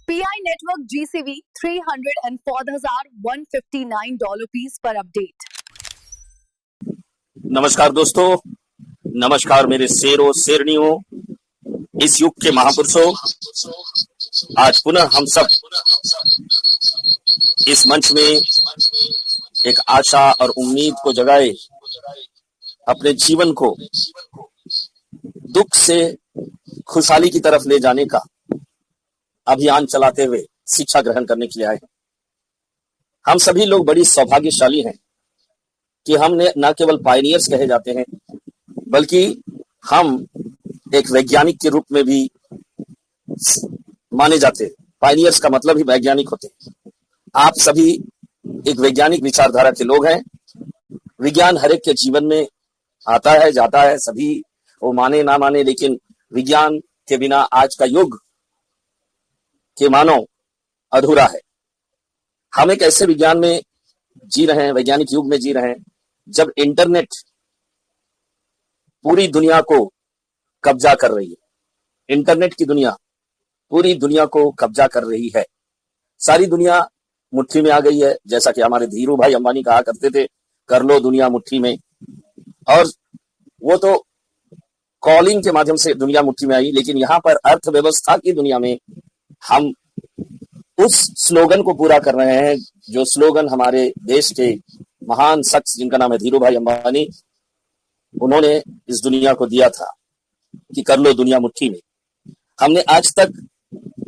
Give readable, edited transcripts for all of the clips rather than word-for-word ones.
PI Network GCV $304,159 piece per update. नमस्कार दोस्तों, नमस्कार मेरे शेरों शेरनियों, इस युग के महापुरुषों। आज पुनः हम सब इस मंच में एक आशा और उम्मीद को जगाए, अपने जीवन को दुख से खुशहाली की तरफ ले जाने का अभियान चलाते हुए शिक्षा ग्रहण करने के लिए आए हैं। हम सभी लोग बड़ी सौभाग्यशाली हैं कि हमने न केवल पायनियर्स कहे जाते हैं, बल्कि हम एक वैज्ञानिक के रूप में भी माने जाते हैं। पायनियर्स का मतलब ही वैज्ञानिक होते हैं। आप सभी एक वैज्ञानिक विचारधारा के लोग हैं। विज्ञान हर एक के जीवन में आता है, जाता है, सभी वो माने ना माने, लेकिन विज्ञान के बिना आज का युग के मानव अधूरा है। हम एक ऐसे विज्ञान में जी रहे हैं, वैज्ञानिक युग में जी रहे हैं, जब इंटरनेट पूरी दुनिया को कब्जा कर रही है। इंटरनेट की दुनिया पूरी दुनिया को कब्जा कर रही है। सारी दुनिया मुट्ठी में आ गई है। जैसा कि हमारे धीरू भाई अंबानी कहा करते थे, कर लो दुनिया मुट्ठी में। और वो तो कॉलिंग के माध्यम से दुनिया मुट्ठी में आई, लेकिन यहाँ पर अर्थव्यवस्था की दुनिया में हम उस स्लोगन को पूरा कर रहे हैं, जो स्लोगन हमारे देश के महान शख्स जिनका नाम है धीरू भाई अंबानी, उन्होंने इस दुनिया को दिया था कि कर लो दुनिया मुट्ठी में। हमने आज तक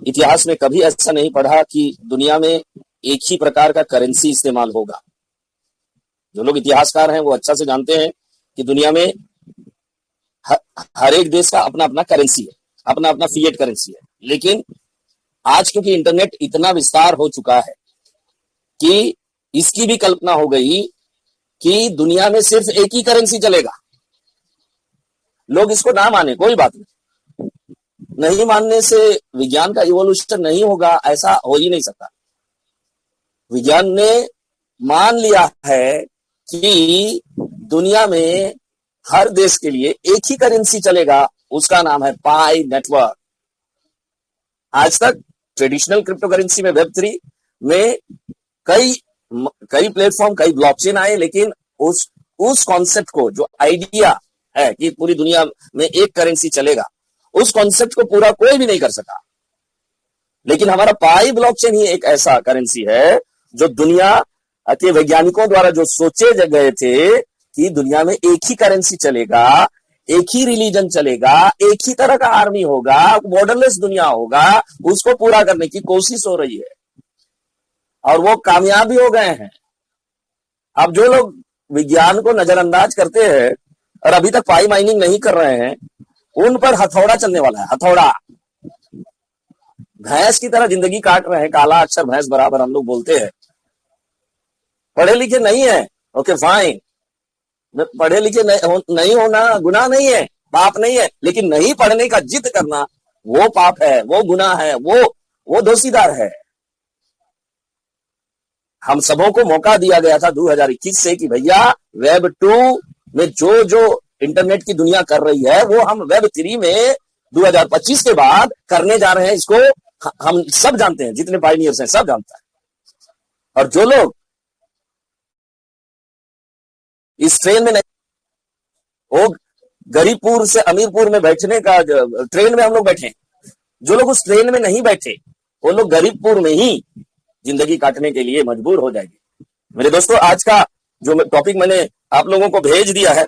इतिहास में कभी ऐसा नहीं पढ़ा कि दुनिया में एक ही प्रकार का करेंसी इस्तेमाल होगा। जो लोग इतिहासकार हैं वो अच्छा से जानते हैं कि दुनिया में हर एक देश का अपना अपना करेंसी है, अपना अपना फिएट करेंसी है। लेकिन आज क्योंकि इंटरनेट इतना विस्तार हो चुका है कि इसकी भी कल्पना हो गई कि दुनिया में सिर्फ एक ही करेंसी चलेगा। लोग इसको ना माने, कोई बात नहीं मानने से विज्ञान का इवोल्यूशन नहीं होगा, ऐसा हो ही नहीं सकता। विज्ञान ने मान लिया है कि दुनिया में हर देश के लिए एक ही करेंसी चलेगा, उसका नाम है पाई नेटवर्क। आज तक ट्रेडिशनल क्रिप्टो करेंसी में वेब3 में कई प्लेटफॉर्म, कई ब्लॉकचेन आए, लेकिन उस कॉन्सेप्ट को, जो आइडिया है कि पूरी दुनिया में एक करेंसी चलेगा, उस कॉन्सेप्ट को पूरा कोई भी नहीं कर सका। लेकिन हमारा पाई ब्लॉकचेन ही एक ऐसा करेंसी है जो दुनिया के वैज्ञानिकों द्वारा जो सोचे गए थे कि दुनिया में एक ही करेंसी चलेगा, एक ही रिलीजन चलेगा, एक ही तरह का आर्मी होगा, बॉर्डरलेस दुनिया होगा, उसको पूरा करने की कोशिश हो रही है और वो कामयाब भी हो गए हैं। अब जो लोग विज्ञान को नजरअंदाज करते हैं और अभी तक पाई माइनिंग नहीं कर रहे हैं, उन पर हथौड़ा चलने वाला है। हथौड़ा भैंस की तरह जिंदगी काट रहे हैं। काला अक्षर भैंस बराबर हम लोग बोलते हैं। पढ़े लिखे नहीं है, ओके फाइन, पढ़े लिखे नहीं होना गुनाह नहीं है, पाप नहीं है, लेकिन नहीं पढ़ने का जिद करना वो पाप है, वो गुनाह है, वो दोषीदार है। हम सबों को मौका दिया गया था 2021 से कि भैया वेब 2 में जो इंटरनेट की दुनिया कर रही है, वो हम वेब 3 में 2025 के बाद करने जा रहे हैं। इसको हम सब जानते हैं, जितने पायनियर्स हैं सब जानता है। और जो लोग इस ट्रेन में नहीं, वो गरीबपुर से अमीरपुर में बैठने का ट्रेन में हम लोग बैठे, जो लोग उस ट्रेन में नहीं बैठे, वो लोग गरीबपुर में ही जिंदगी काटने के लिए मजबूर हो जाएंगे। मेरे दोस्तों, आज का जो टॉपिक मैंने आप लोगों को भेज दिया है,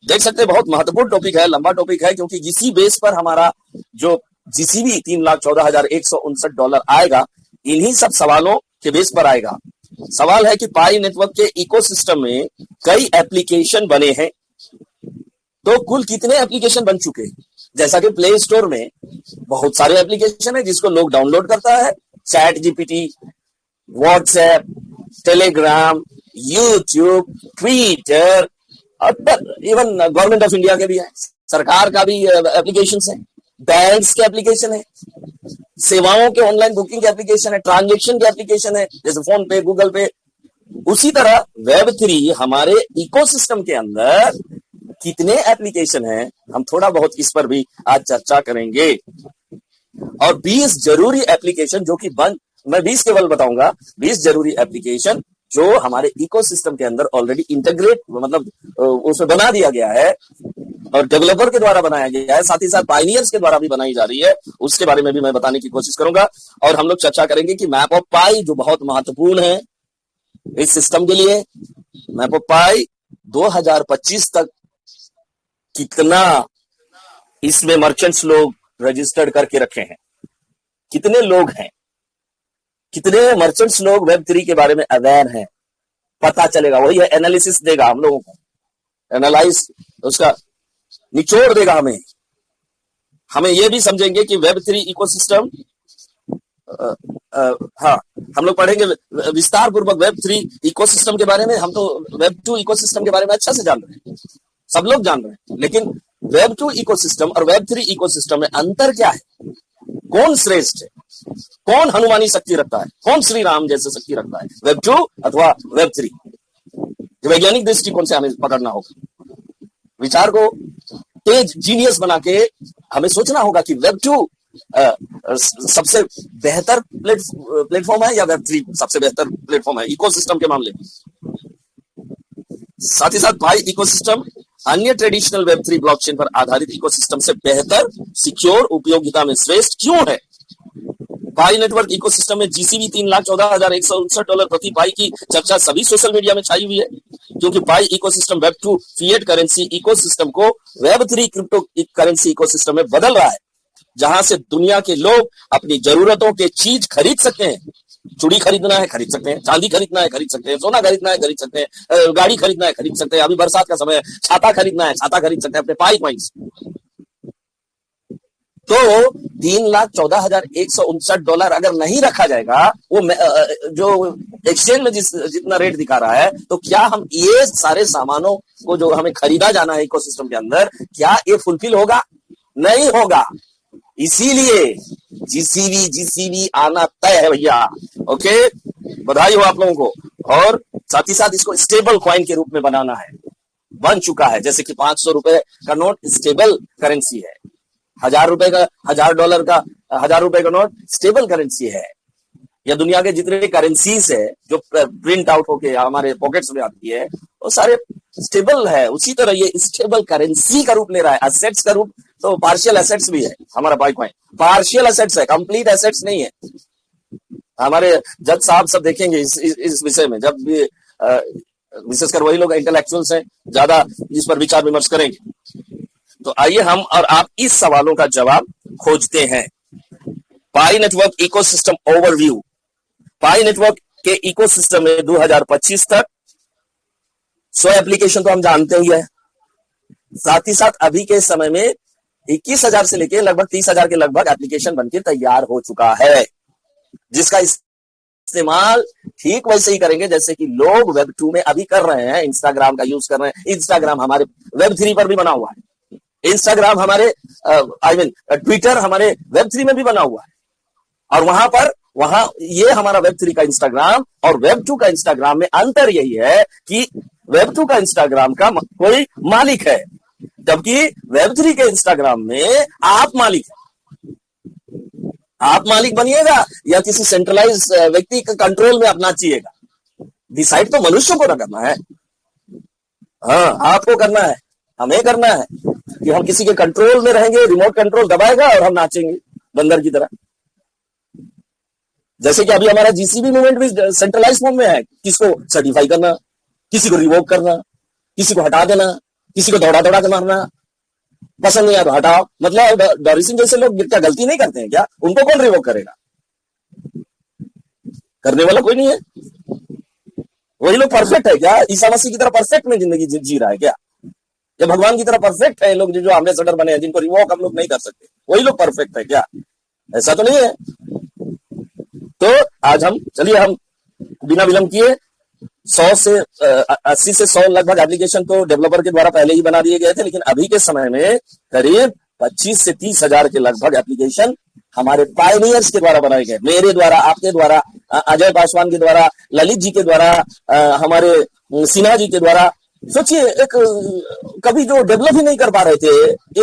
देख सकते हैं बहुत महत्वपूर्ण टॉपिक है, लंबा टॉपिक है, क्योंकि इसी बेस पर हमारा जो जीसीबी $3,14,159 आएगा, इन्हीं सब सवालों के बेस पर आएगा। सवाल है कि पाई नेटवर्क के इकोसिस्टम में कई एप्लीकेशन बने हैं, तो कुल कितने एप्लीकेशन बन चुके हैं? जैसा कि प्ले स्टोर में बहुत सारे एप्लीकेशन है जिसको लोग डाउनलोड करता है, chat GPT, WhatsApp, Telegram, YouTube, Twitter, और इवन गवर्नमेंट ऑफ इंडिया के भी है, सरकार का भी एप्लीकेशन है, बैंक्स के एप्लीकेशन है, सेवाओं के ऑनलाइन बुकिंग के एप्लीकेशन है, ट्रांजेक्शन के एप्लीकेशन है, जैसे फोन पे, गूगल पे। उसी तरह वेब3 हमारे इकोसिस्टम के अंदर कितने एप्लीकेशन हैं, हम थोड़ा बहुत इस पर भी आज चर्चा करेंगे। और 20 जरूरी एप्लीकेशन जो कि बन मैं 20 केवल बताऊंगा, 20 जरूरी एप्लीकेशन जो हमारे इकोसिस्टम के अंदर ऑलरेडी इंटीग्रेट मतलब उसमें बना दिया गया है और डेवलपर के द्वारा बनाया गया है, साथ ही साथ पायनियर्स के द्वारा भी बनाई जा रही है, उसके बारे में भी मैं बताने की कोशिश करूंगा। और हम लोग चर्चा करेंगे कि मैप ऑफ पाई जो बहुत महत्वपूर्ण है इस सिस्टम के लिए, मैप ऑफ पाई 2025 तक कितना इसमें मर्चेंट्स लोग रजिस्टर्ड करके रखे हैं, कितने लोग हैं, कितने मर्चेंट्स लोग वेब3 के बारे में अवेयर हैं, पता चलेगा। वही है, एनालिसिस देगा हम लोगों को, एनालाइज उसका निचोड़ देगा हमें। हमें यह भी समझेंगे कि वेब3 इकोसिस्टम, हाँ हम लोग पढ़ेंगे विस्तार पूर्वक वेब3 इकोसिस्टम के बारे में। हम तो वेब2 इकोसिस्टम के बारे में अच्छा से जान रहे हैं, सब लोग जान रहे हैं, लेकिन वेब2 इकोसिस्टम और वेब3 इकोसिस्टम में अंतर क्या है, कौन श्रेष्ठ है, कौन हनुमानी शक्ति रखता है, कौन श्री राम जैसे शक्ति रखता है, वेब2 अथवा वेब3। वैज्ञानिक दृष्टिकोण से हमें पकड़ना होगा, विचार को तेज जीनियस बना के हमें सोचना होगा कि वेब2 सबसे बेहतर प्लेटफॉर्म है या वेब3 सबसे बेहतर प्लेटफॉर्म है इकोसिस्टम के मामले में। साथ ही साथ पाई इकोसिस्टम अन्य ट्रेडिशनल वेब3 ब्लॉकचेन पर आधारित इकोसिस्टम से बेहतर, सिक्योर, उपयोगिता में श्रेष्ठ क्यों है। पाई नेटवर्क इकोसिस्टम में जीसीबी $3,14,159 प्रति पाई की चर्चा सभी सोशल मीडिया में छाई हुई है, क्योंकि पाई इकोसिस्टम वेब2 फिएट करेंसी इकोसिस्टम को वेब3 क्रिप्टो करेंसी इकोसिस्टम में बदल रहा है, जहां से दुनिया के लोग अपनी जरूरतों के चीज खरीद सकते हैं। चूड़ी खरीदना है खरीद सकते हैं, चांदी खरीदना है खरीद सकते हैं, सोना खरीदना है खरीद सकते हैं, गाड़ी खरीदना है खरीद सकते हैं, अभी बरसात का समय है, छाता खरीदना है छाता खरीद सकते हैं अपने पाई पॉइंट्स। तो $3,14,159 अगर नहीं रखा जाएगा, वो जो एक्सचेंज में जितना रेट दिखा रहा है, तो क्या हम ये सारे सामानों को जो हमें खरीदा जाना है इकोसिस्टम के अंदर, क्या ये फुलफिल होगा? नहीं होगा। इसीलिए जीसीबी आना तय है भैया। ओके, बधाई हो आप लोगों को। और साथ ही साथ इसको स्टेबल कॉइन के रूप में बनाना है, बन चुका है। जैसे कि $500 का नोट स्टेबल करेंसी है, $1,000 का, $1,000 का, $1,000 का नोट स्टेबल करेंसी है। या दुनिया के जितने करेंसीज है जो प्रिंट आउट होके हमारे पॉकेट्स में आती है, वो सारे स्टेबल है। उसी तरह ये स्टेबल करेंसी का रूप ले रहा है, एसेट्स का रूप। तो पार्शियल एसेट्स भी है हमारा बाइटकॉइन, पार्शियल एसेट्स है, कंप्लीट एसेट्स नहीं है। हमारे जज साहब सब देखेंगे इस विषय में, जब भी विशेषकर वही लोग इंटेलेक्चुअल्स हैं, ज्यादा इस पर विचार विमर्श करेंगे। तो आइए हम और आप इस सवालों का जवाब खोजते हैं। पाई नेटवर्क इकोसिस्टम ओवरव्यू। पाई नेटवर्क के इकोसिस्टम में 2025 तक 100 एप्लीकेशन तो हम जानते ही है। साथ ही साथ अभी के समय में 21,000 से लेकर लगभग 30,000 के लगभग एप्लीकेशन बनकर तैयार हो चुका है, जिसका इस्तेमाल ठीक वैसे ही करेंगे जैसे कि लोग वेब2 में अभी कर रहे हैं। इंस्टाग्राम का यूज कर रहे हैं। इंस्टाग्राम हमारे वेब3 पर भी बना हुआ है। इंस्टाग्राम हमारे ट्विटर हमारे वेब3 में भी बना हुआ है। और वहां ये हमारा वेब3 का इंस्टाग्राम और वेब2 का इंस्टाग्राम में अंतर यही है कि वेब2 का इंस्टाग्राम का कोई मालिक है, जबकि वेब3 के इंस्टाग्राम में आप मालिक हैं। आप मालिक बनिएगा या किसी सेंट्रलाइज व्यक्ति के कंट्रोल में अपना चाहिएगा, डिसाइड तो मनुष्यों को ना करना है। हाँ, आपको करना है, हमें करना है कि हम किसी के कंट्रोल में रहेंगे, रिमोट कंट्रोल दबाएगा और हम नाचेंगे बंदर की तरह। जैसे कि अभी हमारा जीसीबी मूवमेंट भी सेंट्रलाइज फॉर्म में है। किसको सर्टिफाई करना, किसी को रिवोक करना, किसी को हटा देना, किसी को दौड़ा दौड़ा के मारना, पसंद नहीं आया तो हटाओ। मतलब डॉरी सिंह जैसे लोग क्या गलती नहीं करते हैं क्या? उनको कौन रिवोक करेगा? करने वाला कोई नहीं है। वही लोग परफेक्ट है क्या? ईसा मसीह की तरह परफेक्ट में जिंदगी जी रहा है क्या? या भगवान की तरह परफेक्ट है लोग जो एम्बेसडर बने हैं, जिनको रिवोक हम लोग नहीं कर सकते, वही लोग परफेक्ट है क्या? ऐसा तो नहीं है। तो आज हम बिना विलंब किए 100 से 80 से 100 लगभग एप्लीकेशन तो डेवलपर के द्वारा पहले ही बना दिए गए थे, लेकिन अभी के समय में करीब 25 से 30,000 के लगभग एप्लीकेशन हमारे पायनियर्स के द्वारा बनाए गए। मेरे द्वारा, आपके द्वारा, अजय पासवान के द्वारा, ललित जी के द्वारा, हमारे सिन्हा जी के द्वारा, सोचिए, एक कभी जो डेवलप ही नहीं कर पा रहे थे,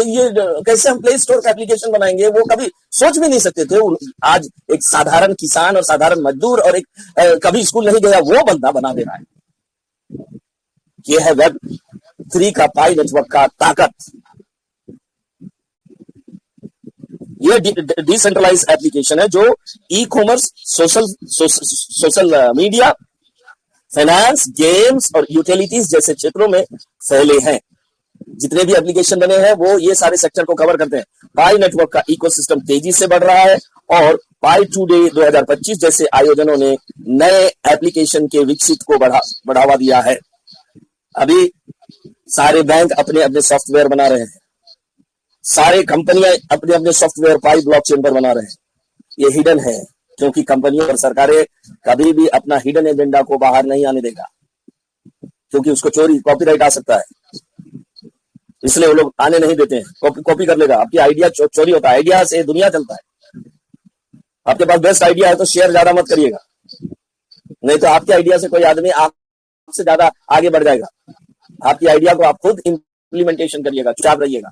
ये कैसे हम प्ले स्टोर का एप्लीकेशन बनाएंगे, वो कभी सोच भी नहीं सकते थे। आज एक साधारण किसान और साधारण मजदूर और एक कभी स्कूल नहीं गया वो बंदा बना दे रहा है। ये है वेब 3 का पाई नेटवर्क का ताकत। ये डिसेंट्रलाइज एप्लीकेशन है जो e commerce, social media, finance, games और यूटिलिटीज जैसे क्षेत्रों में फैले हैं। जितने भी एप्लीकेशन बने हैं वो ये सारे सेक्टर को कवर करते हैं। पाई नेटवर्क का इकोसिस्टम तेजी से बढ़ रहा है और पाई टुडे 2025 जैसे आयोजनों ने नए एप्लीकेशन के विकसित को बढ़ावा दिया है। अभी सारे बैंक अपने अपने सॉफ्टवेयर बना रहे हैं, सारे कंपनियां अपने अपने सॉफ्टवेयर पाई ब्लॉकचेन पर बना रहे हैं। ये हिडन है, क्योंकि कंपनियों और सरकारें कभी भी अपना हिडन एजेंडा को बाहर नहीं आने देगा, क्योंकि उसको चोरी कॉपीराइट आ सकता है, इसलिए वो लोग आने नहीं देते हैं। कॉपी कर लेगा, आपकी आइडिया चोरी होता है। आइडिया से दुनिया चलता है। आपके पास बेस्ट आइडिया है तो शेयर ज्यादा मत करिएगा, नहीं तो आपके आइडिया से कोई आदमी आपसे ज्यादा आगे बढ़ जाएगा। आपकी आइडिया को आप खुद इंप्लीमेंटेशन करिएगा, चुपचाप रहिएगा।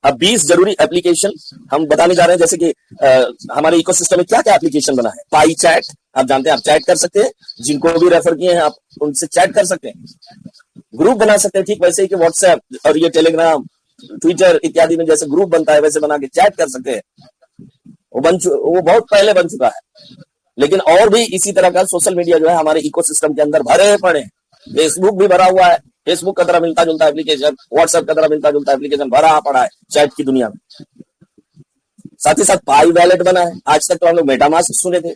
अब 20 जरूरी एप्लीकेशन हम बताने जा रहे हैं, जैसे कि हमारे इकोसिस्टम में क्या क्या एप्लीकेशन बना है। पाई चैट, आप जानते हैं, आप चैट कर सकते हैं, जिनको भी रेफर किए हैं आप उनसे चैट कर सकते हैं, ग्रुप बना सकते हैं, ठीक वैसे ही कि व्हाट्सएप और ये टेलीग्राम, ट्विटर इत्यादि में जैसे ग्रुप बनता है वैसे बना के चैट कर सकते हैं। वो बहुत पहले बन चुका है, लेकिन और भी इसी तरह का सोशल मीडिया जो है हमारे इकोसिस्टम के अंदर भरे पड़े हैं। फेसबुक भी भरा हुआ है, फेसबुक का तरह मिलता जुलता एप्लीकेशन, व्हाट्सएप का तरह मिलता जुलता एप्लीकेशन भरा पड़ा है चैट की दुनिया में। साथ ही साथ पाई वैलेट बना है। आज तक तो हम लोग मेटामास्क सुने थे,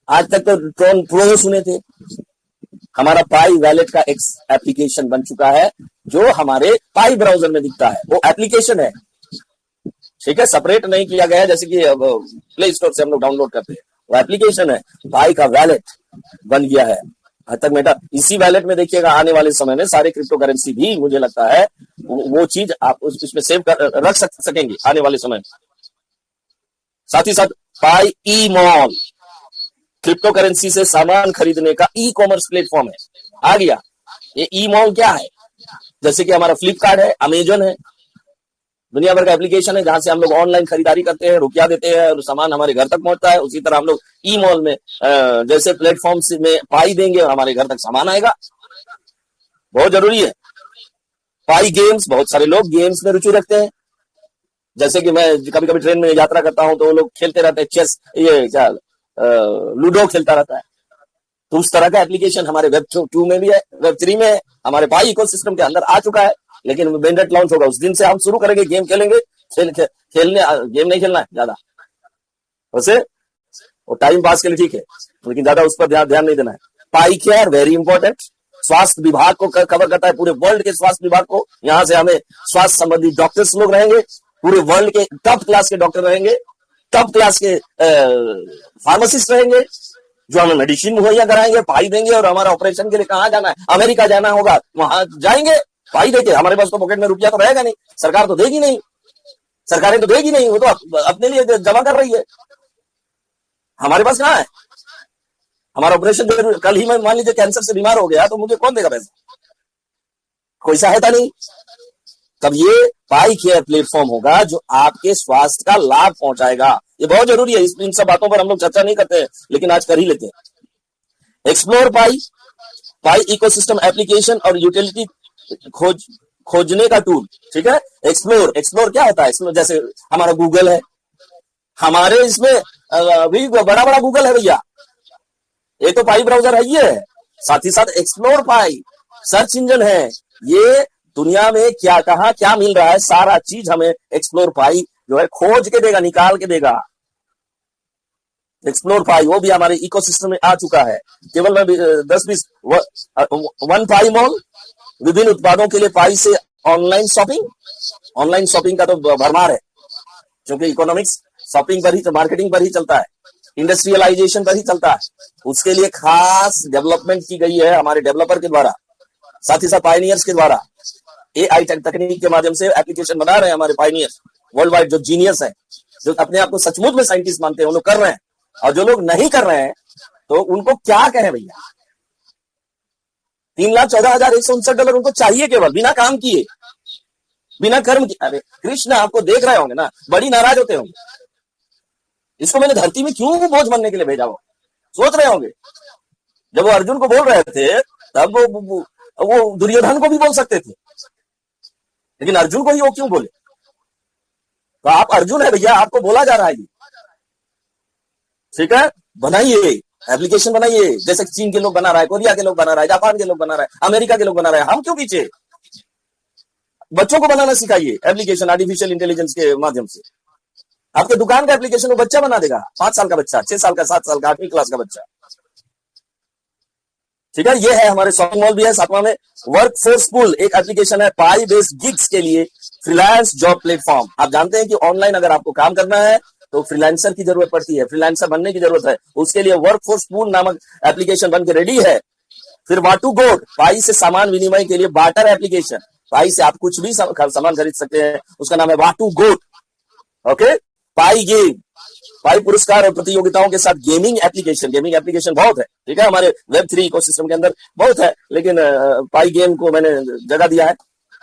आज तक तो ट्रोन प्रो सुने थे। हमारा पाई वैलेट का एक एप्लीकेशन बन चुका है जो हमारे पाई ब्राउजर में दिखता है। वो एप्लीकेशन है, ठीक है, सेपरेट नहीं किया गया है जैसे कि प्ले स्टोर से हम लोग डाउनलोड करते हैं। वो एप्लीकेशन है, पाई का वैलेट बन गया है। आज तक मेटा इसी वैलेट में देखिएगा आने वाले समय में सारे क्रिप्टो करेंसी भी मुझे लगता है वो चीज आप उसमें सेव कर रख सकेंगे आने वाले समय में। साथ ही साथ पाई ई मॉल क्रिप्टो करेंसी से सामान खरीदने का ई कॉमर्स प्लेटफॉर्म है, आ गया। ये ई मॉल क्या है? जैसे कि हमारा फ्लिपकार्ट है, अमेजन है, दुनिया भर का एप्लीकेशन है जहां से हम लोग ऑनलाइन खरीदारी करते हैं, रुपया देते हैं और सामान हमारे घर तक पहुंचता है। उसी तरह हम लोग ई मॉल में जैसे प्लेटफॉर्म में पाई देंगे और हमारे घर तक सामान आएगा। बहुत जरूरी है। पाई गेम्स, बहुत सारे लोग गेम्स में रुचि रखते हैं। जैसे कि मैं कभी कभी ट्रेन में यात्रा करता हूं तो वो लोग खेलते रहते हैं चेस, ये क्या लूडो खेलता रहता है। तो उस तरह का एप्लीकेशन हमारे वेब 2 में भी है, वेब 3 में है, हमारे पाई इकोसिस्टम के अंदर आ चुका है। लेकिन बेंडेट लॉन्च होगा उस दिन से हम शुरू करेंगे, गेम खेलेंगे। खेलने गेम नहीं खेलना है ज्यादा, वैसे वो टाइम पास के लिए ठीक है, लेकिन ज्यादा उस पर ध्यान नहीं देना है। पाई केयर वेरी इंपॉर्टेंट, स्वास्थ्य विभाग को कवर करता है, पूरे वर्ल्ड के स्वास्थ्य विभाग को। यहाँ से हमें स्वास्थ्य संबंधी डॉक्टर्स लोग रहेंगे, पूरे वर्ल्ड के टॉप क्लास के डॉक्टर रहेंगे, टॉप क्लास के फार्मासिस्ट रहेंगे जो हमें मेडिसिन मुहैया कराएंगे, पाई देंगे। और हमारा ऑपरेशन के लिए कहाँ जाना है, अमेरिका जाना होगा, वहां जाएंगे पाई देके। हमारे पास तो पॉकेट में रुपया तो रहेगा नहीं, सरकार तो देगी नहीं, सरकारें तो देगी नहीं, वो तो अपने लिए जमा कर रही है। हमारे पास कहाँ है? हमारा ऑपरेशन कल ही मैं मान लीजिए कैंसर से बीमार हो गया तो मुझे कौन देगा पैसा? कोई सहायता नहीं। तब ये पाई केयर प्लेटफॉर्म होगा जो आपके स्वास्थ्य का लाभ पहुंचाएगा। ये बहुत जरूरी है। इन सब बातों पर हम लोग चर्चा नहीं करते हैं, लेकिन आज कर ही लेते हैं। एक्सप्लोर पाई, पाई इकोसिस्टम एप्लीकेशन और यूटिलिटी खोजने का टूल, ठीक है। एक्सप्लोर क्या होता है? इसमें जैसे हमारा गूगल है, हमारे इसमें भी बड़ा बड़ा गूगल है भैया, ये तो पाई ब्राउजर है ही है। साथ ही साथ एक्सप्लोर पाई सर्च इंजन है। ये दुनिया में क्या कहा क्या मिल रहा है, सारा चीज हमें एक्सप्लोर पाई जो है खोज के देगा, निकाल के देगा। एक्सप्लोर पाई वो भी हमारे इकोसिस्टम में आ चुका है। केवल मैं 10-20 वन पाई मॉल, विभिन्न उत्पादों के लिए पाई से ऑनलाइन शॉपिंग का तो भरमार है, क्योंकि इकोनॉमिक्स शॉपिंग पर ही, मार्केटिंग पर ही चलता है, इंडस्ट्रियलाइजेशन पर ही चलता है। उसके लिए खास डेवलपमेंट की गई है हमारे डेवलपर के द्वारा, साथ ही साथ पायनियर्स के द्वारा। एआई तकनीक के माध्यम से एप्लीकेशन बना रहे हैं हमारे पायनियर्स वर्ल्ड वाइड, जो जीनियस है, जो अपने आप को सचमुच में साइंटिस्ट मानते हैं, वो लोग कर रहे हैं। और जो लोग नहीं कर रहे हैं तो उनको क्या कहें भैया? $3,14,159 उनको चाहिए, केवल बिना काम किए, बिना कर्म किए। अरे कृष्ण आपको देख रहे होंगे ना, बड़ी नाराज होते होंगे, इसको मैंने धरती में क्यों बोझ बनने के लिए भेजा, वो सोच रहे होंगे। जब वो अर्जुन को बोल रहे थे तब वो दुर्योधन को भी बोल सकते थे, लेकिन अर्जुन को ही वो क्यों बोले? तो आप अर्जुन है भैया, आपको बोला जा रहा है। ठीक है, बनाइए एप्लीकेशन, बनाइए जैसे चीन के लोग बना रहा है, कोरिया के लोग बना रहा है, जापान के लोग बना रहा है, अमेरिका के लोग बना रहे हैं। हम क्यों पीछे? बच्चों को बनाना सिखाइए एप्लीकेशन आर्टिफिशियल इंटेलिजेंस के माध्यम से। आपके दुकान का एप्लीकेशन वो बच्चा बना देगा, 5 साल का बच्चा, 6 साल का, 7 साल का, 8वीं क्लास का बच्चा। ठीक है, ये है हमारे शॉपिंग मॉल भी है। 7वां में वर्कफोर्स पूल, एक एप्लीकेशन है पाई बेस्ड गिग्स के लिए, फ्रीलांस जॉब प्लेटफॉर्म। आप जानते हैं कि ऑनलाइन अगर आपको काम करना है तो फ्रीलांसर की जरूरत पड़ती है, फ्रीलांसर बनने की जरूरत है। उसके लिए वर्कफोर्स पूल नामक एप्लीकेशन बन के रेडी है। फिर वाटू गोट, पाई से सामान विनिमय के लिए बार्टर एप्लीकेशन, पाई से आप कुछ भी सामान खरीद सकते हैं, उसका नाम है वाटू गोट। ओके, पाई गेम, पाई पुरस्कार और प्रतियोगिताओं के साथ गेमिंग एप्लीकेशन बहुत है। ठीक है, हमारे Web3 इकोसिस्टम के अंदर बहुत है, लेकिन पाई गेम को मैंने जगह दिया है।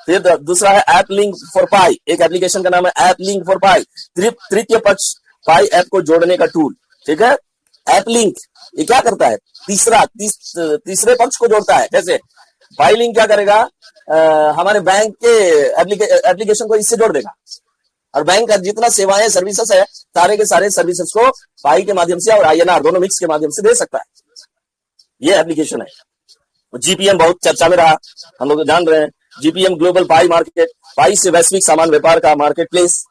फिर दूसरा है ऐप लिंक फॉर पाई, एक एप्लीकेशन का नाम है ऐप लिंक फॉर पाई, तृतीय पक्ष पाई ऐप को जोड़ने का टूल। ठीक है, ऐप लिंक ये क्या करता है? तीसरे पक्ष को जोड़ता है। जैसे पाई लिंक क्या करेगा, हमारे बैंक के एप्लीकेशन को इससे जोड़ देगा, और बैंक का जितना सेवाएं सर्विसेज है, सारे के सारे सर्विसेज को पाई के माध्यम से और INR दोनों मिक्स के माध्यम से दे सकता है। ये एप्लीकेशन है। GPM बहुत चर्चा में रहा, हम लोग जान रहे हैं। GPM ग्लोबल पाई मार्केट, पाई से वैश्विक सामान व्यापार का मार्केट प्लेस।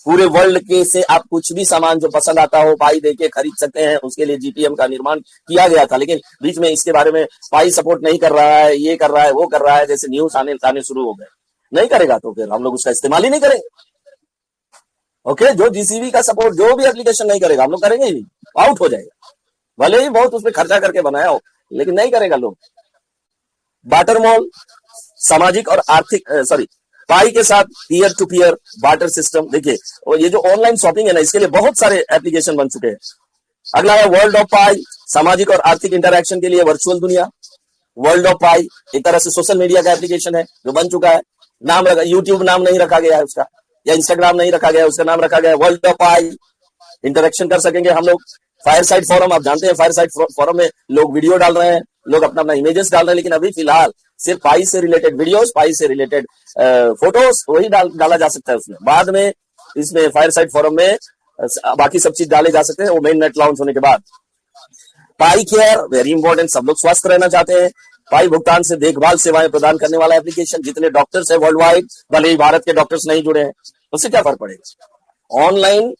पूरे वर्ल्ड के से आप कुछ भी सामान जो पसंद आता हो पाई देके खरीद सकते हैं। उसके लिए GPM का निर्माण किया गया था, लेकिन बीच में इसके बारे में पाई सपोर्ट नहीं कर रहा है, ये कर रहा है, वो कर रहा है, जैसे न्यूज आने शुरू हो गए। नहीं करेगा तो फिर हम लोग उसका इस्तेमाल ही नहीं करेंगे। ओके, जो GCV का सपोर्ट, जो भी एप्लीकेशन नहीं करेगा, हम लोग करेंगे ही नहीं, आउट हो जाएगा। भले ही बहुत उसमें खर्चा करके बनाया हो, लेकिन नहीं करेगा लोग। बार्टर मॉल, सामाजिक और आर्थिक पाई के साथ peer to peer barter system. देखिए, और ये जो ऑनलाइन शॉपिंग है ना, इसके लिए बहुत सारे एप्लीकेशन बन चुके हैं। अगला है वर्ल्ड ऑफ पाई, सामाजिक और आर्थिक इंटरैक्शन के लिए वर्चुअल दुनिया। वर्ल्ड ऑफ पाई एक तरह से सोशल मीडिया का एप्लीकेशन है जो बन चुका है। नाम रखा, यूट्यूब नाम नहीं रखा गया है उसका, या इंस्टाग्राम नहीं रखा गया, उसका नाम रखा गया वर्ल्ड ऑफ पाई। इंटरेक्शन कर सकेंगे हम लोग। फायरसाइड फोरम, आप जानते हैं फायरसाइड फोरम में लोग वीडियो डाल रहे हैं, लोग अपना इमेजेस डाल रहे हैं, लेकिन अभी फिलहाल सिर्फ पाई से रिलेटेड वीडियोस, पाई से रिलेटेड फोटोज वही डाला जा सकता है उसमें। बाद में इसमें फायरसाइड फोरम में बाकी सब चीज डाले जा सकते हैं, वो मेन नेट लॉन्च होने के बाद। पाई केयर, वेरी इंपॉर्टेंट, सब लोग स्वस्थ रहना चाहते हैं। पाई भुगतान से देखभाल सेवाएं प्रदान करने वाला एप्लीकेशन। जितने डॉक्टर्स है वर्ल्ड वाइड, भले ही भारत के डॉक्टर्स नहीं जुड़े हैं, उससे क्या फर्क पड़ेगा? ऑनलाइन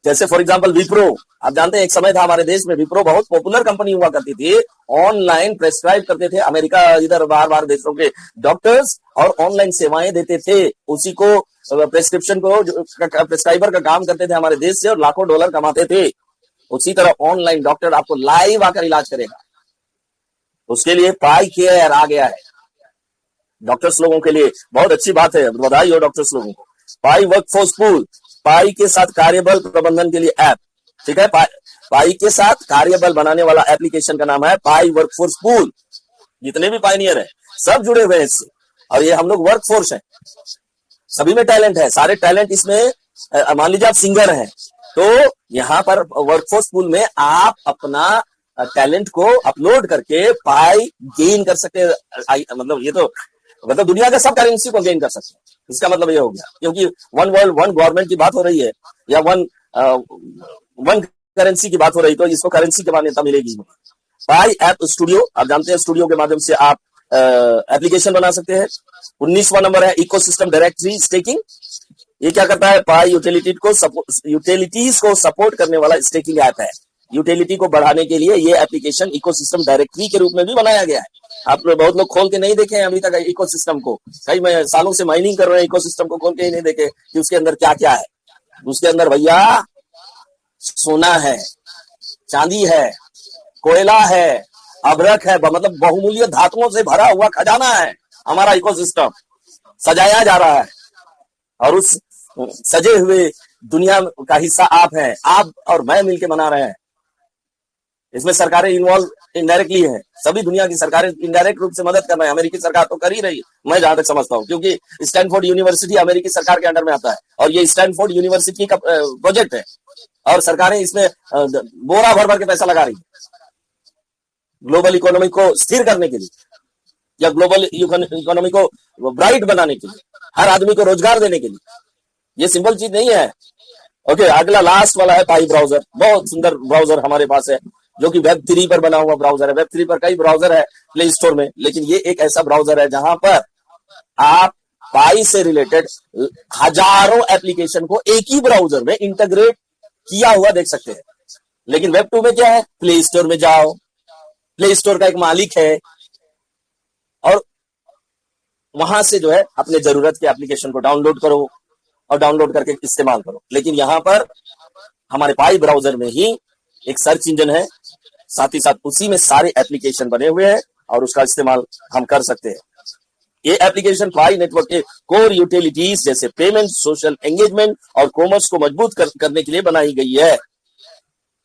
जैसे फॉर एग्जांपल विप्रो, आप जानते हैं एक समय था हमारे देश में विप्रो बहुत पॉपुलर कंपनी हुआ करती थी। ऑनलाइन प्रेस्क्राइब करते थे अमेरिका, इधर बाहर देशों के डॉक्टर्स, और ऑनलाइन सेवाएं देते थे। उसी को प्रेस्क्रिप्शन को प्रेस्क्राइबर का काम करते थे हमारे देश से, और लाखों डॉलर कमाते थे। उसी तरह ऑनलाइन डॉक्टर आपको लाइव आकर इलाज करेगा। उसके लिए पाई केयर आ गया है डॉक्टर्स लोगों के लिए। बहुत अच्छी बात है, बधाई हो डॉक्टर्स लोगों को। पाई वर्कफोर्स पूल, पाई के साथ कार्यबल प्रबंधन के लिए ऐप। ठीक है, पाई के साथ कार्यबल बनाने वाला एप्लीकेशन का नाम है पाई वर्कफोर्स पूल। जितने भी पायनियर है सब जुड़े हुए हैं इससे, और ये हम लोग वर्कफोर्स है, सभी में टैलेंट है। सारे टैलेंट इसमें, मान लीजिए आप सिंगर हैं, तो यहाँ पर वर्कफोर्स पूल में आप अपना टैलेंट को अपलोड करके पाई गेन कर सकते हैं। मतलब ये तो मतलब दुनिया का सब करेंसी को गेन कर सकते हैं। इसका मतलब ये हो गया, क्योंकि वन वर्ल्ड वन गवर्नमेंट की बात हो रही है, या वन करेंसी की बात हो रही, तो इसको करेंसी की मान्यता मिलेगी। पाई ऐप स्टूडियो, आप जानते हैं स्टूडियो के माध्यम से आप एप्लीकेशन बना सकते हैं। 19वां नंबर है इकोसिस्टम डायरेक्टरी स्टेकिंग। ये क्या करता है? पाई यूटिलिटीज को सपोर्ट करने वाला स्टेकिंग ऐप है। यूटिलिटी को बढ़ाने के लिए ये एप्लीकेशन इकोसिस्टम डायरेक्टरी के रूप में भी बनाया गया है। आप लोग बहुत लोग खोल के नहीं देखे हैं अभी तक इकोसिस्टम को, कई सालों से माइनिंग कर रहे हैं इकोसिस्टम को, खोल के ही नहीं देखे कि उसके अंदर क्या क्या है। उसके अंदर भैया सोना है, चांदी है, कोयला है, अभ्रक है, मतलब बहुमूल्य धातुओं से भरा हुआ खजाना है। हमारा इकोसिस्टम सजाया जा रहा है, और उस सजे हुए दुनिया का हिस्सा आप हैं। आप और मैं मिलकर बना रहे हैं। इसमें सरकारें इन्वॉल्व इनडायरेक्टली हैं, सभी दुनिया की सरकारें इनडायरेक्ट रूप से मदद कर रहे हैं। अमेरिकी सरकार तो कर ही रही है, मैं जहां तक समझता हूं, क्योंकि स्टैनफोर्ड यूनिवर्सिटी अमेरिकी सरकार के अंडर में आता है और ये स्टैनफोर्ड यूनिवर्सिटी का प्रोजेक्ट है और सरकारें इसमें बोरा भर भर के पैसा लगा रही है ग्लोबल इकोनॉमी को स्थिर करने के लिए या ग्लोबल इकोनॉमी को ब्राइट बनाने के लिए, हर आदमी को रोजगार देने के लिए। ये सिंपल चीज नहीं है। ओके, अगला लास्ट वाला है पाई ब्राउजर। बहुत सुंदर ब्राउजर हमारे पास है जो कि वेब 3 पर बना हुआ ब्राउजर है। वेब 3 पर कई ब्राउजर है प्ले स्टोर में, लेकिन ये एक ऐसा ब्राउजर है जहां पर आप पाई से रिलेटेड हजारों एप्लीकेशन को एक ही ब्राउजर में इंटीग्रेट किया हुआ देख सकते हैं। लेकिन वेब 2 में क्या है, प्ले स्टोर में जाओ, प्ले स्टोर का एक मालिक है और वहां से जो है अपने जरूरत के एप्लीकेशन को डाउनलोड करो और डाउनलोड करके इस्तेमाल करो। लेकिन यहां पर हमारे पाई ब्राउजर में ही एक सर्च इंजन है, साथ ही साथ उसी में सारे एप्लीकेशन बने हुए हैं और उसका इस्तेमाल हम कर सकते हैं। ये एप्लीकेशन पाई नेटवर्क के कोर यूटिलिटीज जैसे पेमेंट, सोशल एंगेजमेंट और कॉमर्स को मजबूत करने के लिए बनाई गई है,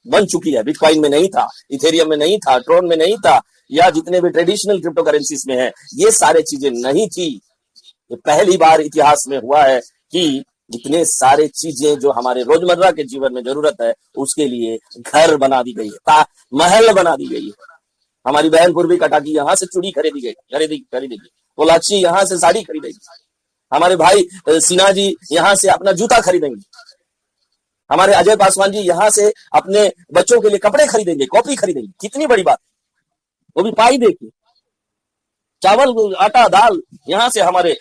बन चुकी है। बिटकॉइन में नहीं था, इथेरियम में नहीं था, ट्रोन में नहीं था, या जितने भी ट्रेडिशनल क्रिप्टो करेंसीज में है, ये सारे चीजें नहीं थी। ये पहली बार इतिहास में हुआ है कि इतने सारे चीजें जो हमारे रोजमर्रा के जीवन में जरूरत है उसके लिए घर बना दी गई है, महल बना दी गई है। हमारी बहन पूर्वी कटाकी यहाँ से चूड़ी खरीदेगी, कोलाची यहाँ से साड़ी खरीदेगी, हमारे भाई सिन्हा जी यहाँ से अपना जूता खरीदेंगे, हमारे अजय पासवान जी यहाँ से अपने बच्चों के लिए कपड़े खरीदेंगे, कॉपी खरीदेंगे। कितनी बड़ी बात, वो भी पाई देखिए। चावल, आटा, दाल यहाँ से हमारे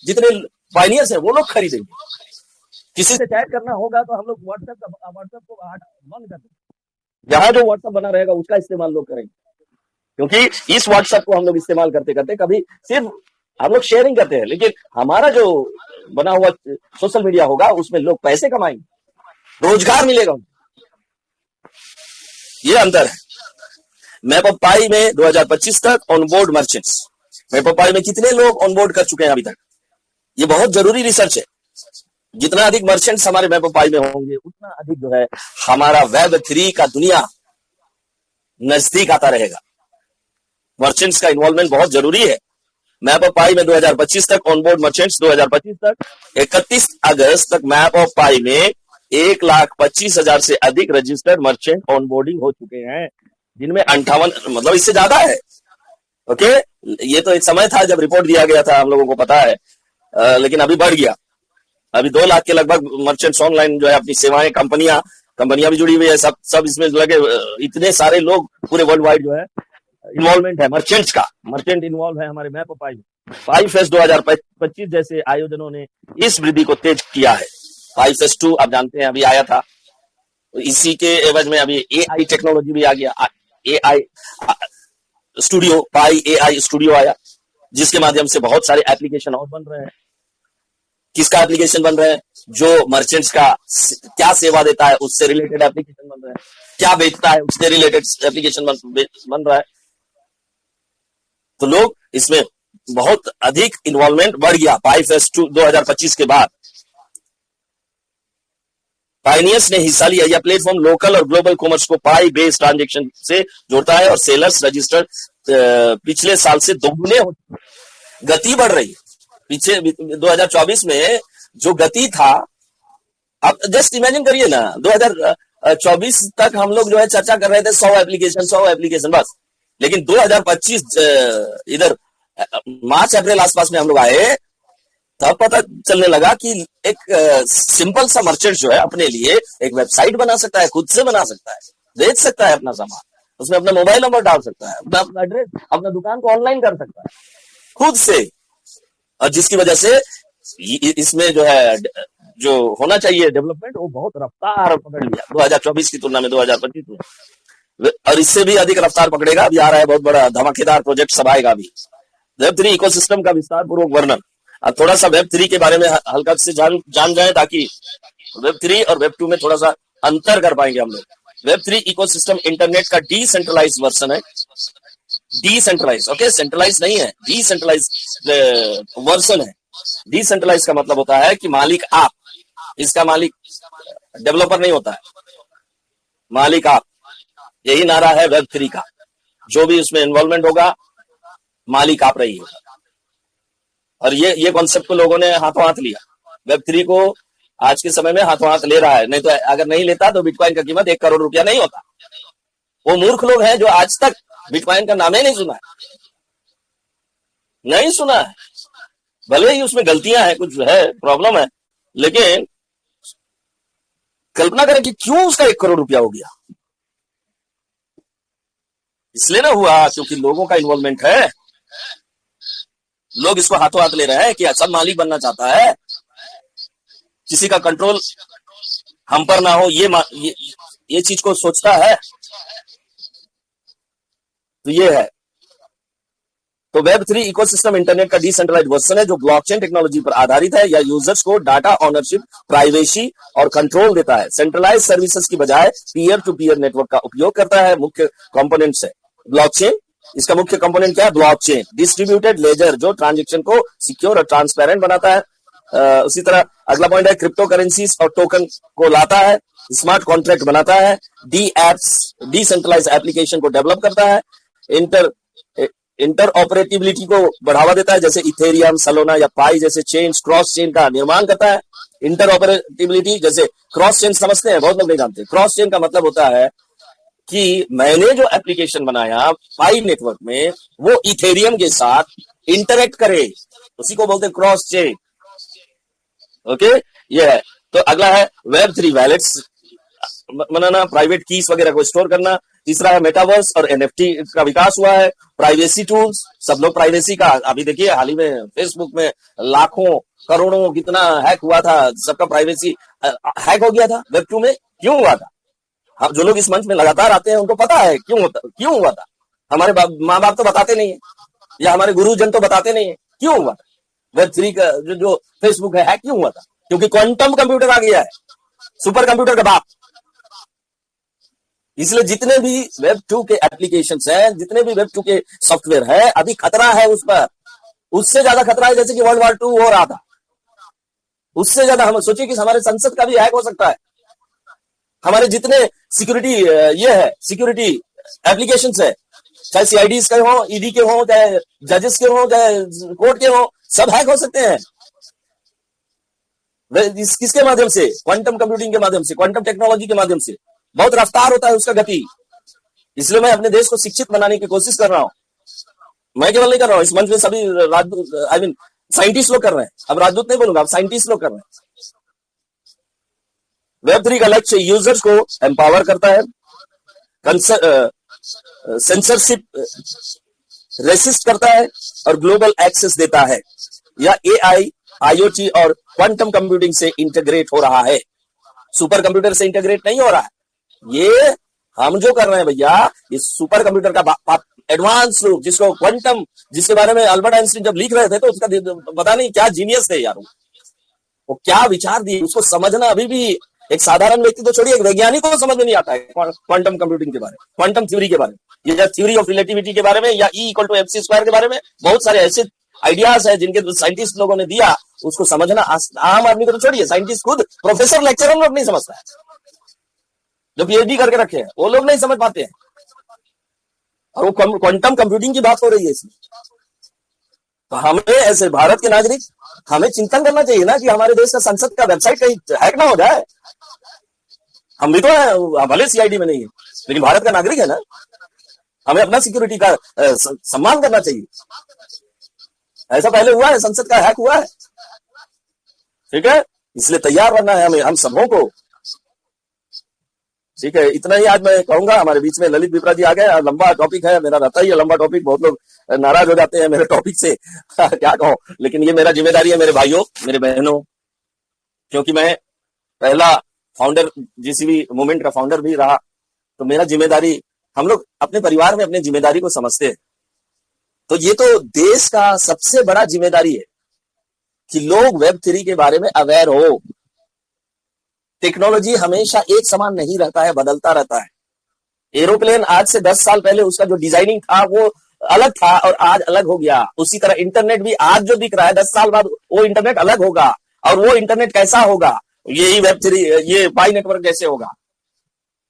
जितने पायनियर्स है वो लोग खरीदेंगे। किसी से चैट करना होगा तो हम लोग व्हाट्सएप को बंद कर देंगे, जहां जो व्हाट्सएप बना रहेगा उसका इस्तेमाल लोग करेंगे, क्योंकि इस व्हाट्सएप को हम लोग इस्तेमाल करते करते कभी सिर्फ हम लोग शेयरिंग करते हैं, लेकिन हमारा जो बना हुआ सोशल मीडिया होगा उसमें लोग पैसे कमाएंगे, रोजगार मिलेगा। ये अंतर है। मैप ऑफ पाई में 2025 तक ऑनबोर्ड मर्चेंट्स, मैप ऑफ पाई में कितने लोग ऑनबोर्ड कर चुके हैं अभी तक, ये बहुत जरूरी रिसर्च है। जितना अधिक मर्चेंट्स हमारे मैप ऑफ पाई में होंगे उतना अधिक जो है हमारा वेब 3 का दुनिया नजदीक आता रहेगा। मर्चेंट्स का इन्वॉल्वमेंट बहुत जरूरी है। मैप ऑफ पाई में 2025 तक ऑनबोर्ड मर्चेंट्स, 2025 तक 31 अगस्त तक मैप ऑफ पाई में 1,25,000 से अधिक रजिस्टर्ड मर्चेंट ऑनबोर्डिंग हो चुके हैं, जिनमें 58, मतलब इससे ज्यादा है। ओके, ये तो एक समय था जब रिपोर्ट दिया गया था, हम लोगों को पता है, लेकिन अभी बढ़ गया। अभी 2 लाख के लगभग मर्चेंट्स ऑनलाइन जो है अपनी सेवाएं, कंपनियां भी जुड़ी हुई है, सब इसमें लगे। इतने सारे लोग पूरे वर्ल्ड वाइड जो है इन्वॉल्वमेंट है मर्चेंट्स का, मर्चेंट इन्वॉल्व है हमारे मैप ऑफ पाई में। पाई फेस्ट 2025 जैसे आयोजनों ने इस वृद्धि को तेज किया है। पाई फेस्ट 2 आप जानते हैं अभी आया था, तो इसी के एवज में अभी एआई टेक्नोलॉजी भी आ गया, एआई स्टूडियो, पाई एआई स्टूडियो आया, जिसके माध्यम से बहुत सारे एप्लीकेशन और बन रहे हैं। किसका एप्लीकेशन बन रहे हैं, जो मर्चेंट्स का क्या सेवा देता है उससे रिलेटेड एप्लीकेशन बन रहे हैं, क्या बेचता है उससे रिलेटेड एप्लीकेशन बन रहा है। तो लोग इसमें बहुत अधिक इन्वॉल्वमेंट बढ़ गया पाई फेस्ट 2025 के बाद। पायनियर्स ने हिस्सा लिया। यह प्लेटफॉर्म लोकल और ग्लोबल कॉमर्स को पाई बेस्ड ट्रांजेक्शन से जोड़ता है और सेलर्स रजिस्टर्ड पिछले साल से दोगुने हो, गति बढ़ रही है। पीछे 2024 में जो गति था, आप जस्ट इमेजिन करिए ना, 2024 तक हम लोग जो है चर्चा कर रहे थे 100 एप्लीकेशन बस, लेकिन 2025 इधर मार्च अप्रैल आसपास में हम लोग आए, तब पता चलने लगा कि एक सिंपल सा मर्चेंट जो है अपने लिए एक वेबसाइट बना सकता है, खुद से बना सकता है, बेच सकता है अपना सामान, उसमें अपना मोबाइल नंबर डाल सकता है, अपना एड्रेस, अपना दुकान को ऑनलाइन कर सकता है खुद से, और जिसकी वजह से इसमें जो है जो होना चाहिए डेवलपमेंट वो बहुत रफ्तार पकड़ लिया 2024 की तुलना में 2025 में, और इससे भी अधिक रफ्तार पकड़ेगा। अभी आ रहा है बहुत बड़ा धमाकेदार प्रोजेक्ट सब आएगा अभी। वेब 3 इकोसिस्टम का विस्तार पूर्वक वर्णन। अब थोड़ा सा वेब 3 के बारे में हल्का से जान जाए, ताकि वेब 3 और वेब 2 में थोड़ा सा अंतर कर पाएंगे हम लोग। वेब 3 इकोसिस्टम इंटरनेट का डिसेंट्रलाइज वर्जन है। डिसेंट्रलाइज, ओके, सेंट्रलाइज नहीं है, डिसेंट्रलाइज वर्जन है। डिसेंट्रलाइज का मतलब होता है कि मालिक आप, इसका मालिक डेवलपर नहीं होता है, मालिक आप। यही नारा है वेब 3 का। जो भी उसमें इन्वॉल्वमेंट होगा, माली काप रही है। और ये कॉन्सेप्ट को लोगों ने हाथों हाथ लिया। वेब 3 को आज के समय में हाथों हाथ ले रहा है। नहीं तो अगर नहीं लेता तो बिटकॉइन का कीमत 1 करोड़ रुपया नहीं होता। वो मूर्ख लोग हैं जो आज तक बिटकॉइन का नाम ही नहीं सुना है, नहीं सुना है। भले ही उसमें गलतियां हैं, कुछ है, प्रॉब्लम है, लेकिन कल्पना करें कि क्यों उसका 1 करोड़ रुपया हो गया। इसलिए ना हुआ क्योंकि लोगों का इन्वॉल्वमेंट है। लोग इसको हाथों हाथ ले रहे हैं कि सब मालिक बनना चाहता है, किसी का कंट्रोल हम पर ना हो, ये चीज को सोचता है। तो ये है। तो वेब 3 इकोसिस्टम इंटरनेट का डिसेंट्रलाइज्ड वर्जन है जो ब्लॉकचेन टेक्नोलॉजी पर आधारित है। या यूजर्स को डाटा ऑनरशिप, प्राइवेसी और कंट्रोल देता है। सेंट्रलाइज सर्विसेज की बजाय पीयर टू पीयर नेटवर्क का उपयोग करता है। मुख्य कंपोनेंट्स है ब्लॉकचेन। इसका मुख्य कंपोनेंट क्या है? ब्लॉकचेन, डिस्ट्रीब्यूटेड लेजर जो ट्रांजेक्शन को सिक्योर और ट्रांसपेरेंट बनाता है। उसी तरह अगला पॉइंट है क्रिप्टो करेंसीज और टोकन को लाता है। स्मार्ट कॉन्ट्रैक्ट बनाता है। डिसेंट्रलाइज एप्लीकेशन को डेवलप करता है। इंटर ऑपरेटिबिलिटी को बढ़ावा देता है, जैसे इथेरियम, सलोना या पाई जैसे चेन्स, क्रॉस चेन का निर्माण करता है। इंटर ऑपरेटिबिलिटी जैसे क्रॉस चेन समझते हैं, बहुत लोग नहीं जानते। क्रॉस चेन का मतलब होता है कि मैंने जो एप्लीकेशन बनाया पाई नेटवर्क में, वो इथेरियम के साथ इंटरेक्ट करे, उसी को बोलते हैं क्रॉस चेन। ओके, ये है। तो अगला है वेब 3 वैलेट्स बनाना, प्राइवेट कीज वगैरह को स्टोर करना। तीसरा है मेटावर्स और एनएफटी का विकास हुआ है। प्राइवेसी टूल्स, सब लोग प्राइवेसी का, अभी देखिए हाल ही में फेसबुक में लाखों करोड़ों कितना हैक हुआ था, सबका प्राइवेसी हैक हो गया था। वेब 2 में क्यों हुआ था? हम जो लोग इस मंच में लगातार आते हैं उनको पता है क्यों हुआ था। हमारे माँ बाप तो बताते नहीं है, या हमारे गुरुजन तो बताते नहीं है क्यों हुआ था। वेब 3 का जो फेसबुक है हैक क्यों हुआ था? क्योंकि क्वांटम कंप्यूटर आ गया है, सुपर कंप्यूटर का बाप। इसलिए जितने भी वेब 2 के एप्लीकेशंस हैं, जितने भी वेब 2 के सॉफ्टवेयर है, अभी खतरा है उस पर। उससे ज्यादा खतरा है जैसे कि वर्ल्ड वॉर 2 हो रहा था, उससे ज्यादा। हम सोचिए कि हमारे संसद का भी हैक हो सकता है। हमारे जितने सिक्योरिटी सिक्योरिटी एप्लीकेशंस है, चाहे सीआईडी के हो, ईडी के हो, चाहे जजेस के हो, चाहे कोर्ट के हो, सब हैक हो सकते हैं। किसके माध्यम से? क्वांटम कंप्यूटिंग के माध्यम से, क्वांटम टेक्नोलॉजी के माध्यम से। बहुत रफ्तार होता है उसका गति। इसलिए मैं अपने देश को शिक्षित बनाने की कोशिश कर रहा हूं। मैं केवल नहीं कर रहा हूं, इस मंच में सभी राजदूत, साइंटिस्ट लोग कर रहे हैं। अब राजदूत नहीं बोलूंगा, अब साइंटिस्ट लोग कर रहे हैं। वेब 3 का लक्ष्य यूजर्स को एम्पावर करता है, सेंसरशिप रेसिस्ट करता है और ग्लोबल एक्सेस देता है। या एआई, आईओटी और क्वांटम कंप्यूटिंग से इंटीग्रेट हो रहा है। सुपर कंप्यूटर से इंटीग्रेट नहीं हो रहा है। ये हम जो कर रहे हैं भैया, इस सुपर कंप्यूटर का एडवांस रूप, जिसको क्वांटम, जिसके बारे में अल्बर्ट आइंस्टीन जब लिख रहे थे तो उसका पता नहीं क्या जीनियस थे यार, वो क्या विचार दिए, उसको समझना अभी भी एक साधारण व्यक्ति तो छोड़िए, एक वैज्ञानिक को समझ में नहीं आता है क्वांटम कंप्यूटिंग के बारे में, क्वांटम थ्योरी के बारे में, या थ्योरी ऑफ रिलेटिविटी के बारे में, या E=mc² के बारे में। बहुत सारे ऐसे आइडियाज है जिनके साइंटिस्ट लोगों ने दिया, उसको समझना आम आदमी को तो छोड़िए, साइंटिस्ट खुद प्रोफेसर लेक्चरर लोग नहीं समझता है, जो पीएचडी करके रखे हैं वो लोग नहीं समझ पाते हैं। और वो क्वांटम कंप्यूटिंग की बात हो रही है इसमें। तो हमें ऐसे भारत के नागरिक, हमें चिंतन करना चाहिए ना कि हमारे देश का संसद का वेबसाइट कहीं हैक ना हो जाए। हम भी तो है, भले सीआईडी में नहीं है, लेकिन भारत का नागरिक है ना, हमें अपना सिक्योरिटी का सम्मान करना चाहिए। ऐसा पहले हुआ है, संसद का हैक हुआ है, ठीक है। इसलिए तैयार रहना है हमें, हम सबों को, ठीक है। इतना ही आज मैं कहूंगा। हमारे बीच में ललित विप्रा जी आ गए। लंबा टॉपिक है, मेरा रहता ही है लंबा टॉपिक, बहुत लोग नाराज हो जाते हैं मेरे टॉपिक से क्या कहूं, लेकिन ये मेरा जिम्मेदारी है मेरे भाइयों, मेरे बहनों, क्योंकि मैं पहला फाउंडर, जीसीबी मूवमेंट का फाउंडर भी रहा। तो मेरा जिम्मेदारी, हम लोग अपने परिवार में अपनी जिम्मेदारी को समझते हैं, तो ये तो देश का सबसे बड़ा जिम्मेदारी है कि लोग वेब 3 के बारे में अवेयर हो। टेक्नोलॉजी हमेशा एक समान नहीं रहता है, बदलता रहता है। एरोप्लेन आज से 10 साल पहले उसका जो डिजाइनिंग था वो अलग था और आज अलग हो गया। उसी तरह इंटरनेट भी आज जो दिख रहा है 10 साल बाद वो इंटरनेट अलग होगा। और वो इंटरनेट कैसा होगा, यही वेब 3, ये पाई नेटवर्क कैसे होगा।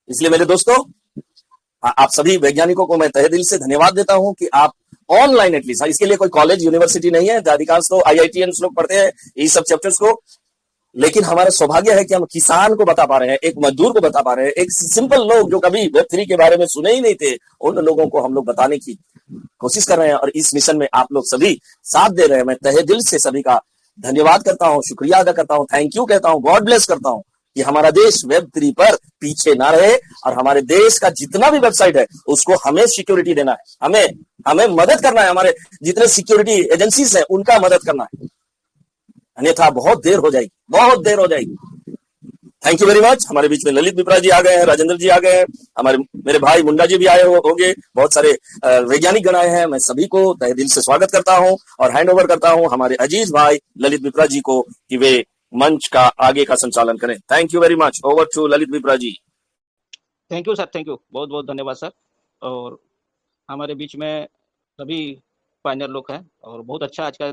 इसलिए मेरे दोस्तों, आप सभी वैज्ञानिकों को मैं तहे दिल से धन्यवाद देता हूं कि आप ऑनलाइन एटलीस्ट, इसके लिए कोई कॉलेज यूनिवर्सिटी नहीं है, अधिकांश तो IITians लोग पढ़ते हैं ये सब चैप्टर्स को, लेकिन हमारा सौभाग्य है कि हम किसान को बता पा रहे हैं, एक मजदूर को बता पा रहे हैं, एक सिंपल लोग जो कभी Web3 के बारे में सुने ही नहीं थे, उन लोगों को हम लोग बताने की कोशिश कर रहे हैं। और इस मिशन में आप लोग सभी साथ दे रहे हैं। मैं तहे दिल से सभी का धन्यवाद करता हूं, शुक्रिया अदा करता हूं, थैंक यू कहता हूं, गॉड ब्लेस करता हूं कि हमारा देश Web3 पर पीछे ना रहे और हमारे देश का जितना भी वेबसाइट है उसको हमें सिक्योरिटी देना है, हमें मदद करना है, हमारे जितने सिक्योरिटी एजेंसीज हैं उनका मदद करना है, अन्यथा बहुत देर हो जाएगी। Thank you very much. हमारे बीच में ललित विप्रा जी आ गए हैं, राजेंद्र जी आ गए हैं, हमारे मेरे भाई मुंडा जी भी आए होंगे, बहुत सारे वैज्ञानिक गण आए हैं। मैं सभी को तहे दिल से स्वागत करता हूं और हैंड ओवर करता हूं हमारे अजीज भाई ललित विप्रा जी को कि वे मंच का आगे का संचालन करें। Thank you very much. Over to Lalit Vipra ji. Thank you sir, thank you, बहुत बहुत धन्यवाद सर। और हमारे बीच में सभी पायनियर लोग हैं और बहुत अच्छा आज का